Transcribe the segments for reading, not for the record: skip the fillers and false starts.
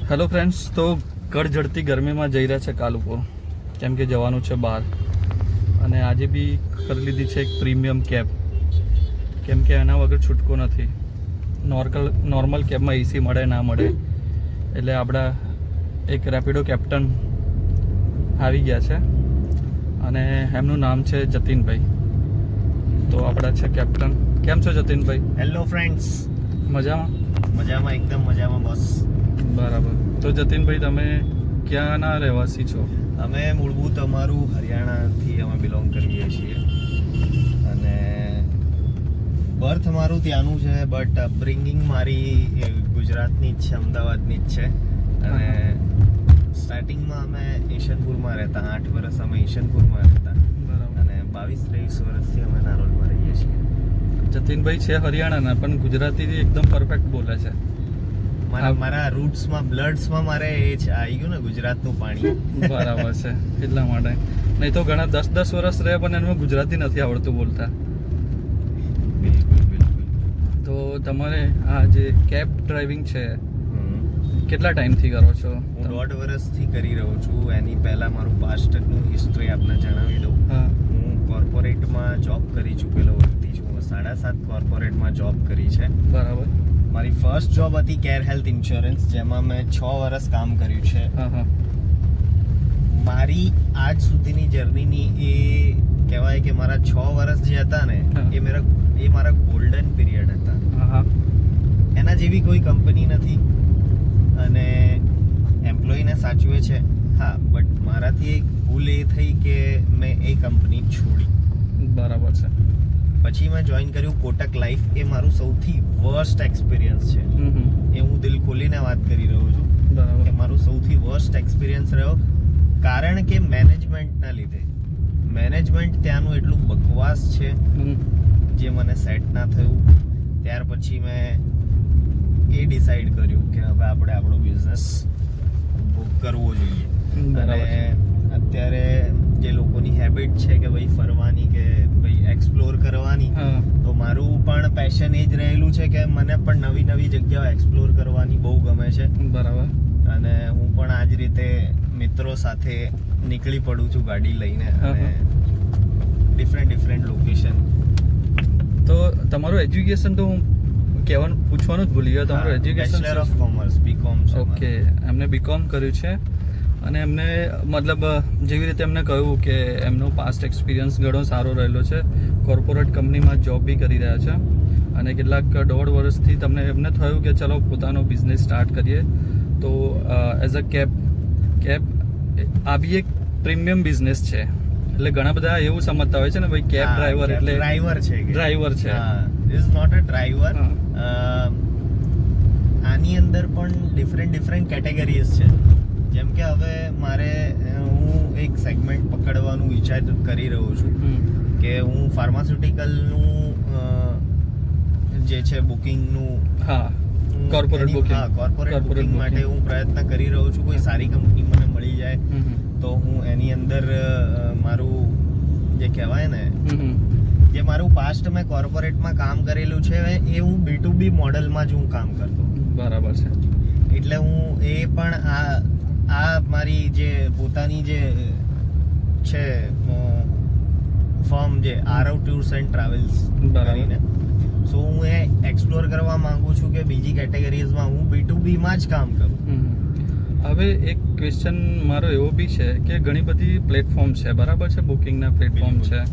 Hello friends, તો કડઝડતી ગરમીમાં જઈ રહ્યા છે કાલુપુર, કેમ કે જવાનું છે બહાર. અને આજે બી કરી લીધી છે એક પ્રીમિયમ કેબ, કેમ કે એના વગર છૂટકો નથી. નોર્મલ કેબમાં એસી મળે ના મળે, એટલે આપણા એક રેપિડો કેપ્ટન આવી ગયા છે અને એમનું નામ છે જતીનભાઈ. તો આપણા છે કેપ્ટન. કેમ છો જતીનભાઈ? હેલો ફ્રેન્ડ્સ, મજામાં? એકદમ મજામાં બોસ. બરાબર. તો જતીનભાઈ, તમે ક્યાંના રહેવાસી છો? અમે મૂળભૂત અમારું હરિયાણાથી અમે બિલોંગ કરીએ છીએ અને બર્થ મારું ત્યાંનું છે, બટ અપબ્રિંગિંગ મારી ગુજરાતની જ છે, અમદાવાદની જ છે. અને સ્ટાર્ટિંગમાં અમે ઈશનપુરમાં રહેતા, 8 વર્ષ અમે ઈશનપુરમાં રહેતા. બરાબર. અને 22-23 વર્ષથી અમે નારોલમાં રહીએ છીએ. જતીનભાઈ છે હરિયાણાના, પણ ગુજરાતી એકદમ પરફેક્ટ બોલે છે. મારા રૂટ્સમાં, બ્લડ્સમાં મારે એ છે, આવી ગયું ને ગુજરાતનું પાણી. બરાબર છે, એટલા માટે. નહીં તો ઘણા 10 વર્ષ રહે પણ એમાં ગુજરાતી નથી આવડતું બોલતા. બિલકુલ. તો તમારે આ જે કેબ ડ્રાઇવિંગ છે, કેટલા ટાઈમથી કરો છો? હું 1.5 વર્ષથી કરી રહ્યો છું. એની પહેલા મારું પાસ્ટનું હિસ્ટ્રી આપને જણાવી દઉં. હા. હું કોર્પોરેટમાં જોબ કરી ચૂકેલો વ્યક્તિ છું. 7.5 કોર્પોરેટમાં જોબ કરી છે. બરાબર. મારી ફર્સ્ટ જોબ હતી કેર હેલ્થ ઇન્સ્યોરન્સ, જેમાં મેં 6 વર્ષ કામ કર્યું છે. હા. મારી આજ સુધીની જર્નીની એ કહેવાય કે મારા 6 વર્ષ જે હતા ને, એ મારા ગોલ્ડન પીરિયડ હતા. હા. એના જેવી કોઈ કંપની નથી અને એમ્પ્લોયીને સાચવે છે. હા, બટ મારાથી એક ભૂલ એ થઈ કે મેં એ કંપની છોડી. બરાબર છે. પછી મેં જોઈન કર્યું કોટક લાઈફ. એ મારું સૌથી વર્સ્ટ એક્સપિરિયન્સ છે. એ હું દિલ ખોલીને વાત કરી રહ્યો છું. બરાબર. કે મારું સૌથી વર્સ્ટ એક્સપિરિયન્સ રહ્યો, કારણ કે મેનેજમેન્ટના લીધે. મેનેજમેન્ટ ત્યાંનું એટલું બકવાસ છે જે મને સેટ ના થયું. ત્યાર પછી મેં એ ડિસાઈડ કર્યું કે હવે આપણે આપણો બિઝનેસ કરવો જોઈએ. અને અત્યારે જે લોકોની હેબિટ છે કે ભાઈ ફરવાની, કે ભાઈ એક્સપ્લોર કરવાની, તો મારું પણ પેશન એ જ રહેલું છે કે મને પણ નવી નવી જગ્યાઓ એક્સપ્લોર કરવાની બહુ ગમે છે. બરાબર. અને હું પણ આ જ રીતે મિત્રો સાથે નીકળી પડું છું ગાડી લઈને, અને ડિફરન્ટ લોકેશન. તો તમારું એજ્યુકેશન તો હું પૂછવાનું જ ભૂલી ગયો. તમારું education bachelor of commerce, BCom છે. ઓકે, એમને બીકોમ કર્યું છે. અને એમને મતલબ જેવી રીતે એમને કહ્યું કે એમનો પાસ્ટ એક્સપિરિયન્સ ઘણો સારો રહેલો છે. કોર્પોરેટ કંપનીમાં જોબ બી કરી રહ્યા છે અને કેટલાક 1.5 વર્ષથી એમને થયું કે ચલો પોતાનો બિઝનેસ સ્ટાર્ટ કરીએ. તો એઝ અ કેબ આ બી એક પ્રીમિયમ બિઝનેસ છે. એટલે ઘણા બધા એવું સમજતા હોય છે ને ભાઈ, કેબ ડ્રાઈવર એટલે ડ્રાઈવર છે. Is not a driver. આની અંદર પણ ડિફરન્ટ કેટેગરીઝ છે. જેમ કે હવે હું એક સેગમેન્ટ પકડવાનું વિચાર કરી રહ્યો છું કે હું ફાર્માસ્યુટિકલનું જે છે બુકિંગનું, કોર્પોરેટ બુકિંગ માટે હું પ્રયત્ન કરી રહ્યો છું. કોઈ સારી કંપની મને મળી જાય તો હું એની અંદર મારું જે કહેવાય ને, જે મારું પાસ્ટ મેં કોર્પોરેટમાં કામ કરેલું છે એ હું B2B મોડલમાં જ હું કામ કરતો. બરાબર છે. એટલે હું એ પણ આ મારી જે પોતાની જે છે ફર્મ, જે આરવ ટૂર્સ એન્ડ ટ્રાવેલ્સ કરીને, સો હું એ એક્સપ્લોર કરવા માંગુ છું કે બીજી કેટેગરીઝમાં હું B2B માં જ કામ કરું. હવે એક ક્વેશ્ચન મારો એવો બી છે કે ઘણી બધી પ્લેટફોર્મ છે, બરાબર છે, બુકિંગના પ્લેટફોર્મ છે.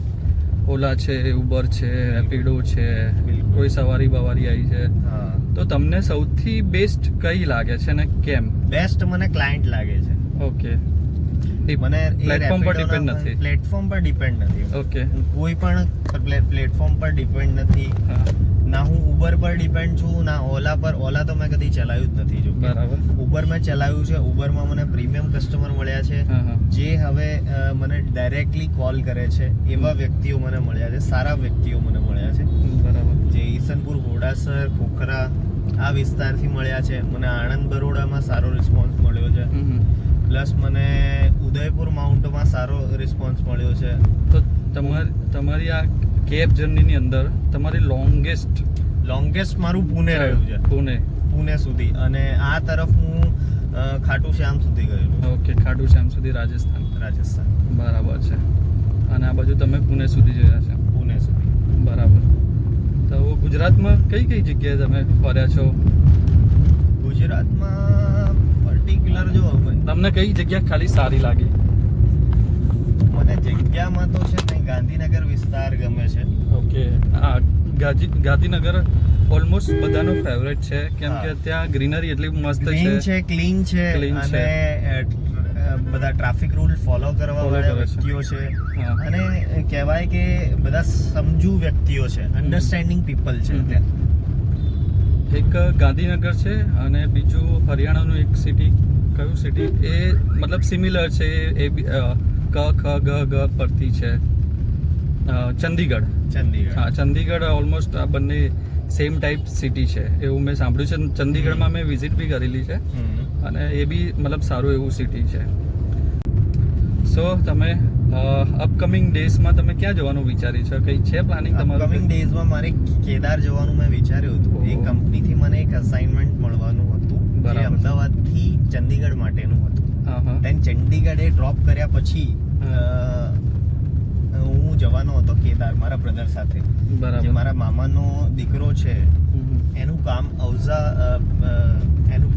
ઓલા છે, ઉબર છે, રેપિડો છે, કોઈ સવારી બવારી આવી છે. તો તમને સૌથી બેસ્ટ કઈ લાગે છે ને કેમ? બેસ્ટ મને ક્લાયન્ટ લાગે છે. ઓકે. મને પ્લેટફોર્મ પર ડિપેન્ડ નથી. પ્લેટફોર્મ પર ડિપેન્ડ નથી. ઓકે. કોઈ પણ પ્લેટફોર્મ પર ડિપેન્ડ નથી. ના હું ઉબર પર ડિપેન્ડ છું, ના ઓલા પર. ઓલા તો મેં કદી ચલાવ્યું જ નથી. જો બરાબર. ઉબર મેં ચલાવ્યું છે. ઉબરમાં મને પ્રીમિયમ કસ્ટમર મળ્યા છે, જે હવે મને ડાયરેક્ટલી કોલ કરે છે. એવા વ્યક્તિઓ મને મળ્યા છે, સારા વ્યક્તિઓ મને મળ્યા છે. બરાબર. જે ઈસનપુર, ઘોડાસર, ખોખરા આ વિસ્તારથી મળ્યા છે. મને આણંદ બરોડામાં સારો રિસ્પોન્સ મળ્યો છે. પ્લસ મને ઉદયપુર માઉન્ટમાં સારો રિસ્પોન્સ મળ્યો છે. તો તમારી આ કેબ જર્નીની અંદર તમારી લોંગેસ્ટ મારું પુણે રહ્યું છે. પુણે સુધી. અને આ તરફ હું ખાટુ શ્યામ સુધી ગયેલો છું. ઓકે, ખાટુ શ્યામ સુધી રાજસ્થાન. રાજસ્થાન, બરાબર છે. અને આ બાજુ તમે પુણે સુધી જોયા છે. પુણે સુધી. બરાબર. તો ગુજરાતમાં કઈ કઈ જગ્યાએ તમે ફર્યા છો? ગુજરાતમાં પર્ટિક્યુલર જો તમને કઈ જગ્યા ખાલી સારી લાગી? મને જગ્યામાં તો છે ને ગાંધીનગર વિસ્તાર ગમે છે. ઓકે. હા, ગાંધીનગર ઓલમોસ્ટ બધાનો ફેવરેટ છે કેમ કે ત્યાં ગ્રીનરી એટલી મસ્ત ક્લીન છે, ક્લીન છે Clean અને બધા ટ્રાફિક રૂલ ફોલો કરવા Follow વાળા કરે છે. વ્યક્તિઓ છે. હા. અને કહેવાય કે બધા સમજુ વ્યક્તિઓ છે, અન્ડરસ્ટેન્ડિંગ પીપલ છે હમ. ત્યાં. એક ગાંધીનગર છે અને બીજું હરિયાણાનું એક સિટી, કયું સિટી એ મતલબ સિમિલર છે એ બી, ક ખ ગ ગ પરથી છે, ચંદીગઢ. ચંદીગઢ. હા, ચંદીગઢ ઓલમોસ્ટ આ બંને સેમ ટાઈપ સિટી છે એવું મેં સાંભળ્યું છે. ચંદીગઢમાં મેં વિઝિટ બી કરેલી છે હમ. અને એ બી મતલબ સારું એવું સિટી છે. સો તમે અપકમિંગ ડેઝમાં તમે ક્યાં જવાનું વિચારી છે? કઈ છે પ્લાનિંગ તમારું? અપકમિંગ ડેઝમાં મારે કેદાર જવાનું મેં વિચાર્યું હતું. ઓહો. એ કંપનીથી મને એક અસાઇનમેન્ટ મળવાનું હતું જે બરાબર. અમદાવાદથી ચંદીગઢ માટેનું હતું. હા હા. દેન ચંદીગઢે ડ્રોપ કર્યા પછી હું જવાનો હતો કેદાર મારા બ્રધર સાથે. જે બરાબર. મારા મામાનો દીકરો છે હમ. એનું કામ એનું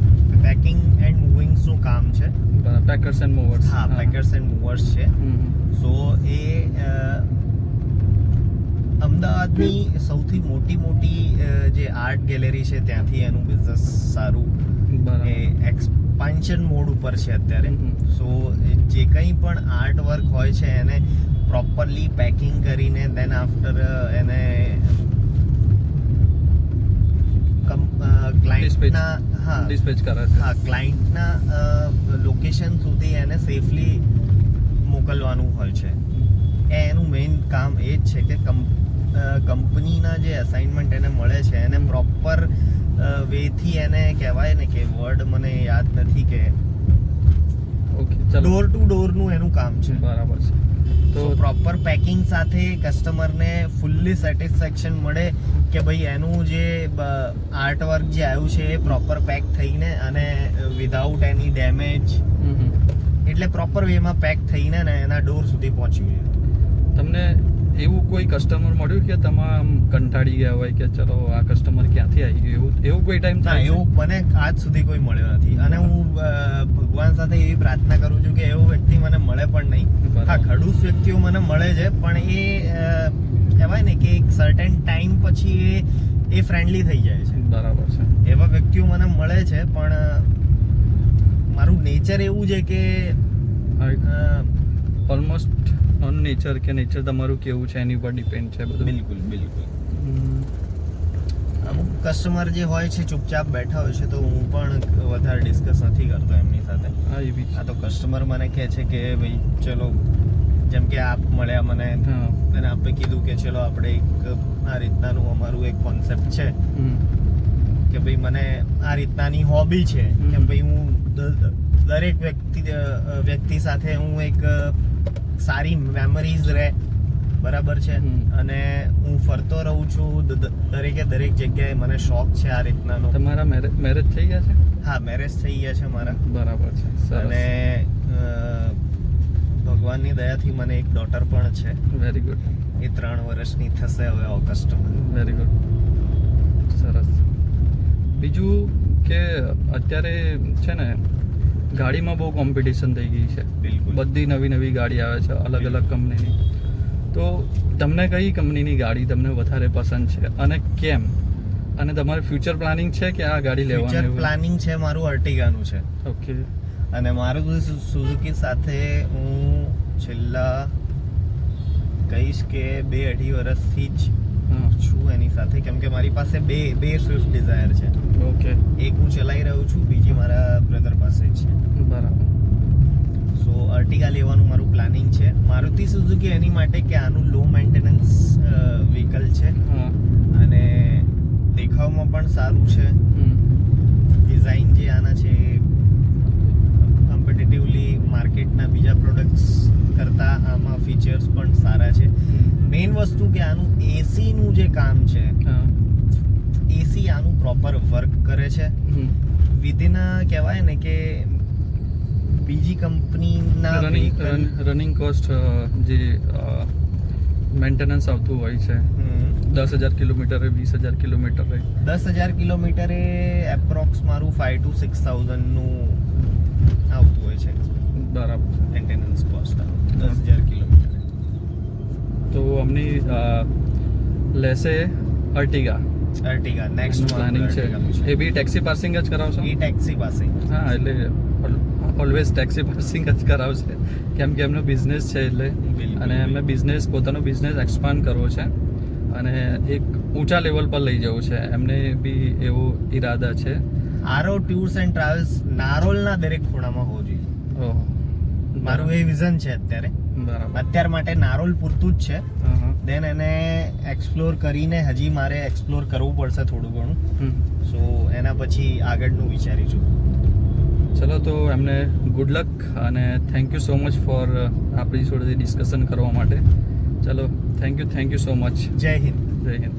પેકિંગ એન્ડ મૂવિંગ્સનું કામ છે. બરાબર. Packers and movers. હા, પેકર્સ એન્ડ મૂવર્સ છે. સો એ અમદાવાદની સૌથી મોટી જે આર્ટ ગેલેરી છે ત્યાંથી એનું બિઝનેસ સારું બરાબર. એ એક્સપાન્શન મોડ ઉપર છે અત્યારે. હમ. સો જે કંઈ પણ આર્ટ વર્ક હોય છે એને પ્રોપરલી પેકિંગ કરીને દેન આફ્ટર એને ક્લાયન્ટના ડિસ્પેચ કરે છે. ક્લાયન્ટના લોકેશન સુધી એને સેફલી મોકલવાનું હોય છે. એનું મેઇન કામ એ જ છે કે કંપનીના જે અસાઇનમેન્ટ એને મળે છે એને પ્રોપર વેથી એને કહેવાય ને કે વર્ડ મને યાદ નથી કે ઓકે, ચલો. ડોર ટુ ડોરનું એનું કામ છે. બરાબર છે. તો પ્રોપર પેકિંગ સાથે કસ્ટમરને ફૂલ્લી સેટિસ્ફેક્શન મળે કે ભાઈ એનું જે આર્ટ વર્ક જે આવ્યું છે એ પ્રોપર પેક થઈને અને વિધાઉટ એની ડેમેજ એટલે પ્રોપર વેમાં પેક થઈને ને એના ડોર સુધી પહોંચ્યું છે. તમને એવું કોઈ કસ્ટમર મળ્યું કે તમે આમ કંટાળી ગયા હોય કે ચલો આ કસ્ટમર ક્યાંથી આવી ગયું, એવું કોઈ ટાઈમ ના, થાય? એવું મને આજ સુધી કોઈ મળ્યો નથી અને હું ભગવાન સાથે એવી પ્રાર્થના કરું છું કે એવો વ્યક્તિ મને મળે પણ નહીં. બરાબર. હા, ખડૂસ વ્યક્તિઓ મને મળે છે પણ એ કહેવાય ને કે એક સર્ટેન ટાઈમ પછી એ ફ્રેન્ડલી થઈ જાય છે. બરાબર છે. એવા વ્યક્તિઓ મને મળે છે પણ મારું નેચર એવું છે કે ઓલમોસ્ટ ઓન નેચર કે નેચર તમારું કેવું છે એની ઉપર ડિપેન્ડ છે બધું. બિલકુલ. અમુક કસ્ટમર જે હોય છે ચૂપચાપ બેઠા હોય છે તો હું પણ વધારે ડિસ્કસ નથી કરતો એમની સાથે. હા, એ બી છે. આ તો કસ્ટમર મને કહે છે કે ભાઈ ચલો, જેમ કે આપ મળ્યા મને હા. અને આપે કીધું કે ચલો આપણે એક આ રીતનાનું અમારું એક કોન્સેપ્ટ છે કે ભાઈ મને આ રીતનાની હોબી છે કે ભાઈ હું દરેક વ્યક્તિ સાથે હું એક સારી મેમરીઝ રહે, બરાબર છે. અને હું ફરતો રહું છું દરેક જગ્યાએ. મને શોખ છે આ રીતનાનો. તમારા મેરેજ થઈ ગયા છે? હા, મેરેજ થઈ ગયા છે મારા. બરાબર છે. સરસ. અને ભગવાનની દયાથી મને એક ડોટર પણ છે. Very good. એ 3 વર્ષની થશે હવે ઓગસ્ટમાં. Very good. સરસ. બીજું કે અત્યારે છે ને ગાડીમાં બહુ કોમ્પિટિશન થઈ ગઈ છે. બિલકુલ. બધી નવી ગાડી આવે છે અલગ અલગ કંપનીની. તો તમને કઈ કંપનીની ગાડી તમને વધારે પસંદ છે અને કેમ? અને તમારું ફ્યુચર પ્લાનિંગ છે કે આ ગાડી ફ્યુચર લેવાનું? પ્લાનિંગ છે મારું અર્ટિગાનું છે. ઓકે. અને મારું સુઝુકી સાથે હું છેલ્લા કહીશ કે 2-2.5 વર્ષથી જ હા. છું એની સાથે, કેમ કે મારી પાસે બે સ્વિફ્ટ ડિઝાયર છે. ઓકે. એક હું ચલાવી રહ્યો છું, બીજી મારા બ્રધર પાસે છે. બરાબર. સો અર્ટિગા લેવાનું મારું પ્લાનિંગ છે. મારુતિ સુઝુકી એની માટે કે આનું લો મેન્ટેનન્સ વ્હીકલ છે હા. અને દેખાવમાં પણ સારું છે. ડિઝાઇન જે આના છે કમ્પેટિટિવલી માર્કેટના બીજા પ્રોડક્ટ્સ કરતાં આમાં ફીચર્સ પણ સારા છે. મેઇન વસ્તુ કે આનું એસીનું જે કામ છે, હા. એસી આનું પ્રોપર વર્ક કરે છે. વિધિન કહેવાય ને કે બીજી કંપનીના રનિંગ કોસ્ટ જે મેન્ટેનન્સ આવતું હોય છે 10,000 કિલોમીટરે 20,000 કિલોમીટરે 10,000 કિલોમીટરે એપ્રોક્સ મારું 5,000 to 6,000 નું આવતું હોય છે બરાબર મેન્ટેનન્સ કોસ્ટ 10,000 કિલોમીટર. તો અમની લેશે અર્ટિગા નેક્સ્ટ પ્લાનિંગ છે એ બી ટેક્સી પાર્સિંગ જ કરાવશો એ ટેક્સી પાસે હા એટલે ઓલવેઝ ટેક્સી પાર્સિંગ જ કરાવશે કેમ કે એમનો બિઝનેસ છે એટલે અને એમને પોતાનો બિઝનેસ એક્સપાન્ડ કરવો છે અને એક ઊંચા લેવલ પર લઈ જવું છે એમને બી એવો ઈરાદા છે. આરો ટૂર્સ એન્ડ ટ્રાવેલ્સ નારોલના દરેક ખૂણામાં હોવું જોઈએ. ઓહો મારું એ વિઝન છે અત્યારે. બરાબર અત્યાર માટે નારોલ પૂરતું જ છે. દેન એને એક્સપ્લોર કરીને હજી મારે એક્સપ્લોર કરવું પડશે થોડું ઘણું. સો એના પછી આગળનું વિચારીશું. ચલો તો એમને ગુડ લક અને thank you so much for આપણી જોડે ડિસ્કશન કરવા માટે. ચલો થેન્ક યુ સો મચ. જય હિન્દ. જય હિન્દ.